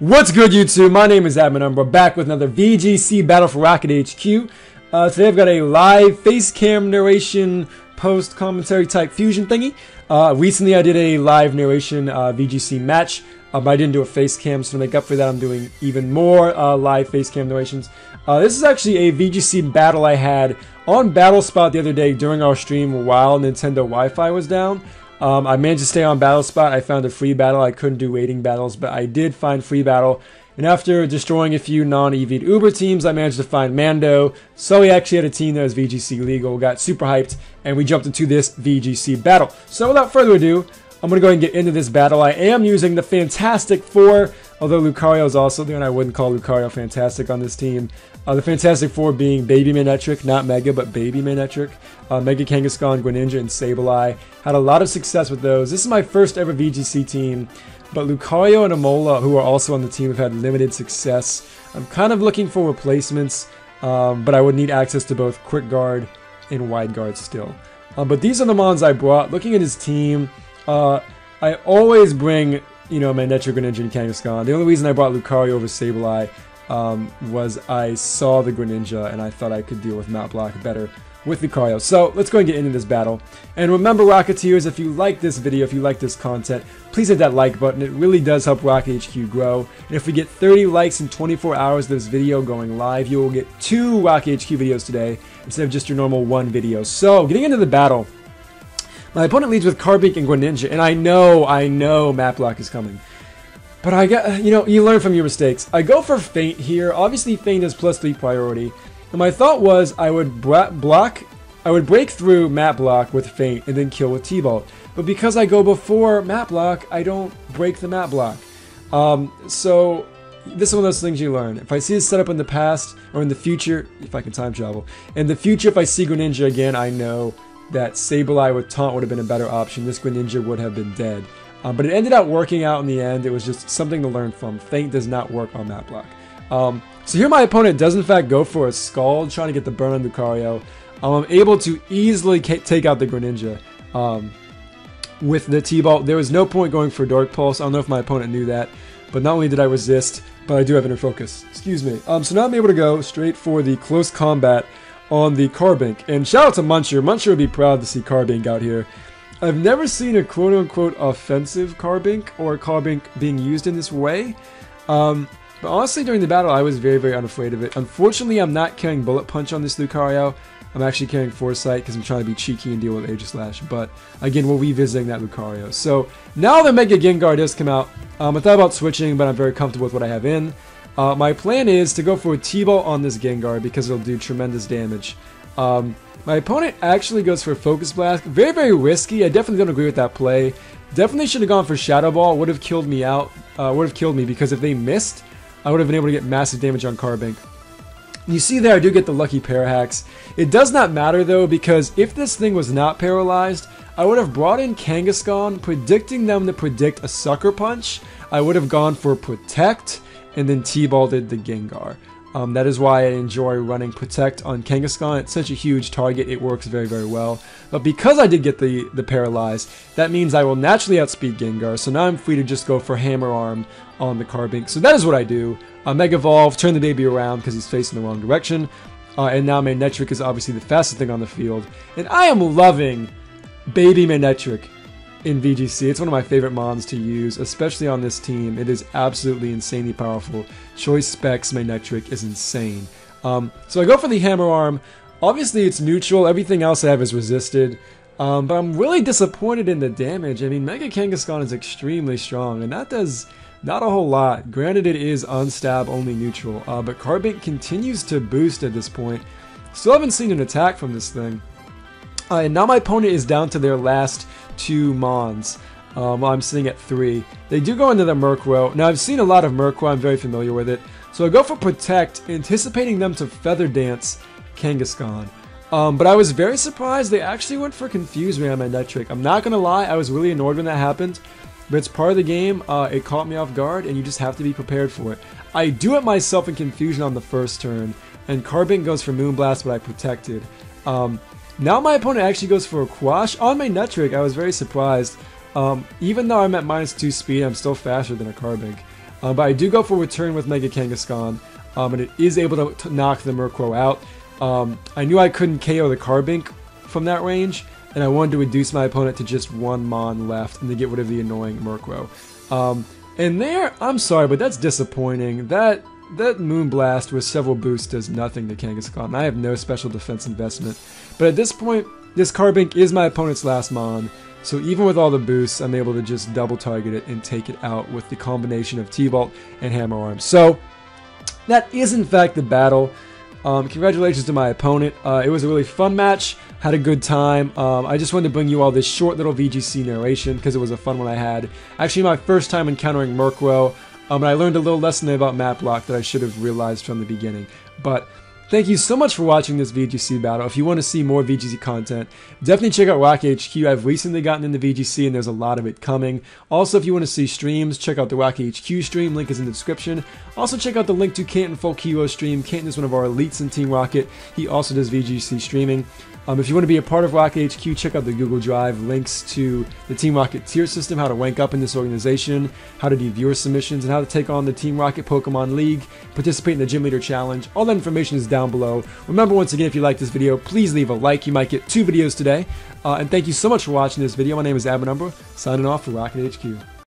What's good, YouTube? My name is Admin Umbra, back with another VGC Battle for Rocket HQ. Today I've got a live face cam narration post-commentary type fusion thingy. Recently I did a live narration VGC match, but I didn't do a face cam, so to make up for that I'm doing even more live face cam narrations. This is actually a VGC battle I had on BattleSpot the other day during our stream while Nintendo Wi-Fi was down. I managed to stay on BattleSpot. I found a free battle. I couldn't do waiting battles, but I did find free battle. And after destroying a few non-EV'd Uber teams, I managed to find Mando. So he actually had a team that was VGC legal, got super hyped, and we jumped into this VGC battle. So without further ado, I'm going to go ahead and get into this battle. I am using the Fantastic Four, although Lucario is also there, and I wouldn't call Lucario fantastic on this team. The Fantastic Four being Baby Manectric, not Mega, but Baby Manectric, Mega Kangaskhan, Greninja, and Sableye. Had a lot of success with those. This is my first ever VGC team, but Lucario and Amola, who are also on the team, have had limited success. I'm kind of looking for replacements, but I would need access to both Quick Guard and Wide Guard still. But these are the mons I brought. Looking at his team, I always bring, Manectric, Greninja, and Kangaskhan. The only reason I brought Lucario over Sableye was I saw the Greninja and I thought I could deal with Mount Block better with Lucario. So let's go and get into this battle. And remember, Rocketeers, if you like this video, if you like this content, please hit that like button. It really does help Rocket HQ grow. And if we get 30 likes in 24 hours of this video going live, you will get 2 Rocket HQ videos today instead of just your normal 1 video. So getting into the battle, my opponent leads with Carbink and Greninja, and I know Map Block is coming. But I got, you learn from your mistakes. I go for Feint here. Obviously, Feint is +3 priority. And my thought was I would break through Map Block with Feint and then kill with T-Bolt. But because I go before Map Block, I don't break the Map Block. So this is one of those things you learn. If I see this setup in the past or in the future, if I can time travel, in the future if I see Greninja again, I know that Sableye with Taunt would have been a better option. This Greninja would have been dead. But it ended up working out in the end. It was just something to learn from. Feint does not work on Map Block. So here my opponent does in fact go for a Scald, trying to get the burn on Lucario. I'm able to easily take out the Greninja with the T-Bolt. There was no point going for Dark Pulse. I don't know if my opponent knew that. But not only did I resist, but I do have inner focus. Excuse me. So now I'm able to go straight for the close combat on the Carbink. And shout out to Muncher. Muncher would be proud to see Carbink out here. I've never seen a quote-unquote offensive Carbink or Carbink being used in this way. But honestly, during the battle, I was very, very unafraid of it. Unfortunately, I'm not carrying Bullet Punch on this Lucario. I'm actually carrying Foresight because I'm trying to be cheeky and deal with Aegislash. But again, we're revisiting that Lucario. So now the Mega Gengar does come out. I thought about switching, but I'm very comfortable with what I have in. My plan is to go for a T-Bolt on this Gengar because it'll do tremendous damage. My opponent actually goes for a Focus Blast. Very, very risky. I definitely don't agree with that play. Definitely should have gone for Shadow Ball. Would have killed me out. Would have killed me because if they missed, I would have been able to get massive damage on Carbink. You see there, I do get the lucky Parahacks. It does not matter though, because if this thing was not paralyzed, I would have brought in Kangaskhan, predicting them to predict a Sucker Punch. I would have gone for Protect, and then T-Bolted the Gengar. That is why I enjoy running Protect on Kangaskhan. It's such a huge target, it works very, very well. But because I did get the Paralyze, that means I will naturally outspeed Gengar, so now I'm free to just go for Hammer Arm on the Carbink. So that is what I do. Mega Evolve, turn the baby around because he's facing the wrong direction. And now Manectric is obviously the fastest thing on the field. And I am loving Baby Manectric in VGC. It's one of my favorite mons to use, especially on this team. It is absolutely insanely powerful. Choice Specs Manectric is insane. So I go for the Hammer Arm. Obviously it's neutral, everything else I have is resisted. But I'm really disappointed in the damage. I mean, Mega Kangaskhan is extremely strong, and that does not a whole lot. Granted, it is unstab only neutral, but Carbink continues to boost at this point. Still haven't seen an attack from this thing. And now my opponent is down to their last 2 mons. While I'm sitting at 3. They do go into the Murkrow. Now I've seen a lot of Murkrow, I'm very familiar with it. So I go for Protect, anticipating them to Feather Dance Kangaskhan. But I was very surprised they actually went for Confuse Me on Manectric. I'm not gonna lie, I was really annoyed when that happened. But it's part of the game, it caught me off guard, and you just have to be prepared for it. I do it myself in Confusion on the first turn, and Carbink goes for Moonblast, but I protected. Now my opponent actually goes for a Quash on Manectric. I was very surprised. Even though I'm at -2 speed, I'm still faster than a Carbink. But I do go for return with Mega Kangaskhan, and it is able to knock the Murkrow out. I knew I couldn't KO the Carbink from that range, and I wanted to reduce my opponent to just one Mon left and to get rid of the annoying Murkrow. And there, I'm sorry, but that's disappointing. That Moonblast with several boosts does nothing to Kangaskhan, and I have no special defense investment. But at this point, this Carbink is my opponent's last Mon, so even with all the boosts, I'm able to just double target it and take it out with the combination of T-Bolt and Hammer Arm. So, that is in fact the battle. Congratulations to my opponent. It was a really fun match. Had a good time. I just wanted to bring you all this short little VGC narration because it was a fun one I had. Actually, my first time encountering Murkrow, and I learned a little lesson about map lock that I should have realized from the beginning. But thank you so much for watching this VGC battle. If you want to see more VGC content, definitely check out Rock HQ. I've recently gotten into VGC and there's a lot of it coming. Also, if you want to see streams, check out the Rock HQ stream. Link is in the description. Also, check out the link to Canton Folk Hero stream. Canton is one of our elites in Team Rocket. He also does VGC streaming. If you want to be a part of Rock HQ, check out the Google Drive, links to the Team Rocket tier system, how to rank up in this organization, how to do viewer submissions, and how to take on the Team Rocket Pokemon League, participate in the Gym Leader Challenge. All that information is down below. Remember, once again, if you like this video, please leave a like. You might get 2 videos today. And thank you so much for watching this video. My name is Admin Umbra, signing off for Rocket HQ.